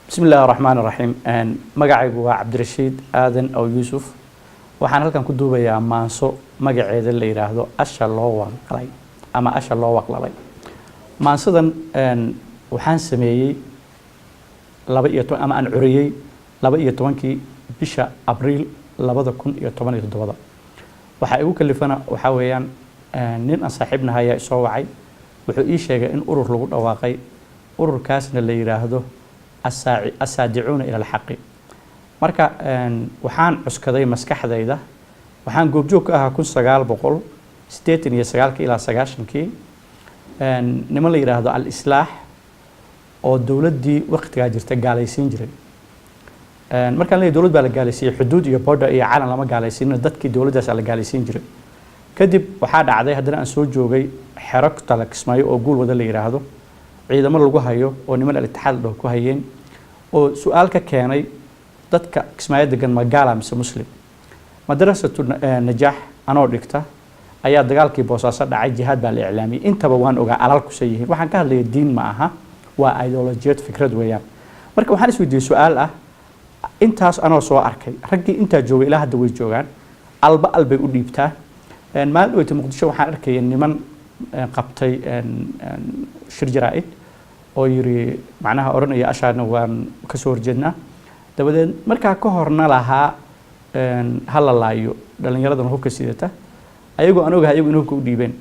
بسم الله الرحمن الرحيم مقعي هو عبد الرشيد آذن أو يوسف waxaan halkan ku duubayaa maanso magaceeda la yiraahdo asha loo waqlay ama asha loo waqlalay maansadan waxaan sameeyay 12 ama aan curiyay 12kii bisha Abriil 2017 waxa igu kalifana waxa weeyaan nin aan saaxiibnahay ayaa soo wacay wuxuu ii sheegay in urur lagu dhawaaqay ururkaasna la yiraahdo asaadicuuna ila alxaqi marka waxaan cuskaday maskaxdayda waxaan goobjoog ka ahaa 1989 ilaa 90kii niman la yiraahdo al-islaax oo dawladdii waqtiga jirta gaalaysiin jiray markaan leeyahay dawlad baa la gaalaysiiyay xuduud iyo border iyo calan lama gaalaysiin dadkii dawladdaas la gaalaysiin jiray kadib waxaa dhacday haddana aan soo joogay xero tala Kismaayo oo guul wada la yiraahdo ciidamo lagu hayo oo niman al-ittixaad ku hayeen oo su'aal ka keenay dadka Kismaayo degan magaala mise muslim madrasatu najaax anoo dhigta ayaa dagaalkii Boosaaso dhacay jihaad baa la iclaamiyay intaba waan ogaa alal ku sayihiin waxaan ka hadlayay diin ma aha waa ideologiyad fikrad weeyaan marka waxaan isweydiiyay su'aal ah intaas anoo soo arkay raggii inta joogay ilaa hadda way joogaan alba albay u dhiibtaa maalin weeyta Muqdisho waxaan arkay niman qabtay shir jaraa'id oo yiri macnaha oranaya ashaana waan ka soo horjeednaa dabadeed markaa ka horna lahaa halalaayo dhalinyarada hubka sidata ayagoo aan ogahay ayagu inuu ku dhiibeen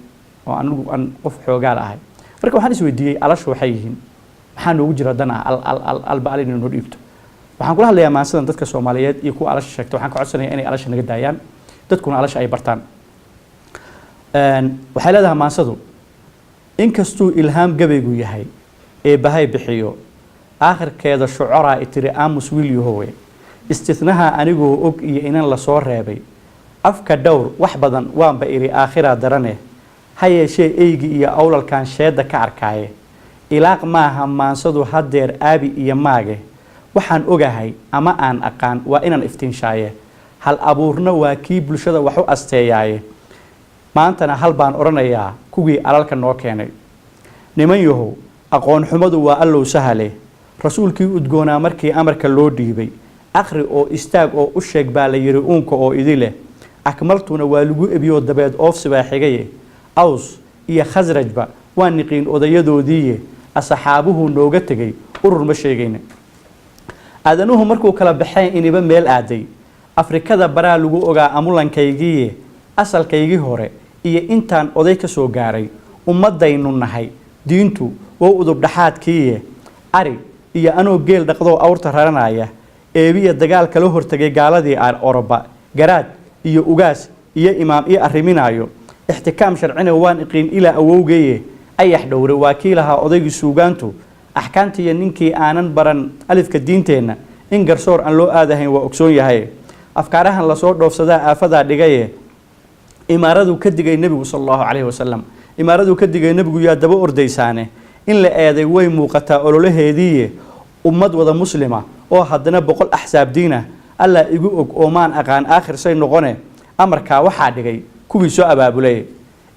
oo anigu aan qof xoogaal ahay marka waxaan isweydiiyay alashu waxay yihiin maxaa noogu jira dana albaalin inuu dhiibto waxaan kula hadlayaa maansadan dadka Soomaaliyeed iyo kuwa alasha sheegta waxaan ka codsanayaa inay alasha naga daayaan dadkuna alasha ay bartaan waxay leedahay maansadu inkastuu ilhaam gabaygu yahay ee bahay bixiyo aakhirkeeda shucuraa itiri aamus wiil yahowe istithnaha anigoo og iyo inan la soo reebay afka dhowr wax badan waanba iri aakhira darane ha yeeshee eygi iyo awlalkan sheeda ka arkaaye ilaaq maaha maansadu hadeer aabi iyo maage waxaan ogahay ama aan aqaan waa inaan iftiinshaaye hal abuurna waa kii bulshada wax u asteeyaaye maantana hal baan oranayaa kuwii alalka noo keenay niman yahow aqoon xumadu waa allow sahale rasuulkii udgoonaa markii amarka loo dhiibay akhri oo istaag oo u sheeg baa la yiri uunka oo idile akmaltuna waa lagu ebiyo dabeed oofsiba xigaye aws iyo khasrajba waa niqiin odayadoodiiye asxaabuhu nooga tagay urur ma sheegayna aadanuhu markuu kala baxay iniba meel aaday afrikada baraa lagu ogaa amulankaygiiye asalkaygii hore iyo intaan oday ka soo gaaray ummadaynu nahay diintu oo udub dhaxaadkiiye ari iyo anoo geel dhaqdo awrta raranaya eebiya dagaal kala hortagay gaaladii Oroba garaad iyo ugaas iyo imaam iyo arriminayo ixtikaam sharcina waan iqiin ila awowgeeye ayax dhowre waakiilaha odaygii suugaantu axkaantiya ninkii aanan baran alifka diinteena in garsoor aan loo aadahayn waa ogsoon yahay afkaarahan la soo dhoofsadaa aafada dhigaye imaaradu ka digay nabigu sallallahu alayhi wasallam imaaradu ka digay nabigu yaa daba ordaysaane in la eeday way muuqataa ololaheedii ummad wada muslima oo haddana 100 axsaab diina alla igu og oo maan aqaan aakhir say noqone amarka waxa dhigay kuwii soo abaabulay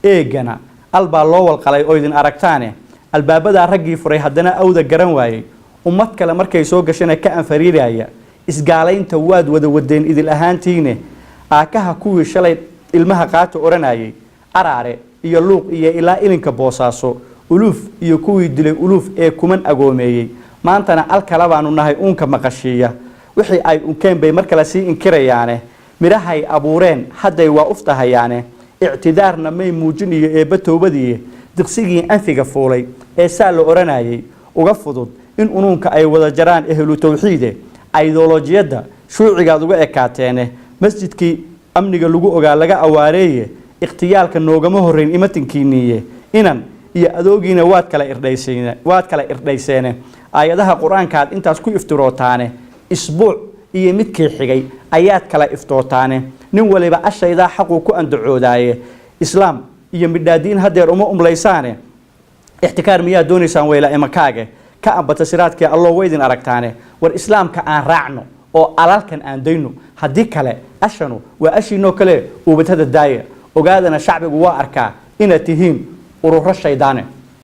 eegana alba loo walqalay oo idin aragtaane albaabada raggii furay haddana awda garan waayay ummad kale markay soo gashana ka anfariiraya isgaalaynta waad wada wadeen idil ahaantiine aakaha kuwii shalay ilmaha qaato oranayay araare iyo luuq iyo ilaa ilinka Boosaaso uluf iyo kuwii dilay uluf ee kuman agoomeeyay maantana alkala baanu nahay uunka maqashiya wixii ay unkeen bay markala sii inkirayaane mirahay abuureen haday waa uftahayaane i'tidaarna may muujiniyo ee batowbadii diqsigii anfiga fuulay ee saa la oranayay uga fudud in unuunka ay wada jaraan ehlu tawxiide ideologiyada shuucigaad uga ekaateene masjidkii amniga lagu ogaa laga awaareeye ikhtiyaalka noogama horeyn imatinkiiniye inan iyo adoogiina waad kala irdhayseene aayadaha quraanka aad intaas ku iftirootaane isbuuc iyo midkii xigay ayaad kala iftootaane nin waliba ashayda xaqu ku andacoodaye islaam iyo midhaadiin hadeer uma umlaysaane ixtikaar miyaa doonaysaan weyla imakaage ka ambata siraadkii Allah weydin aragtaane war islaamka aan raacno oo alalkan aan dayno hadii kale ashanu waa ashino kale oo badada daaya ogaadana shacbigu waa arkaa ina tihiin ururo shaydaane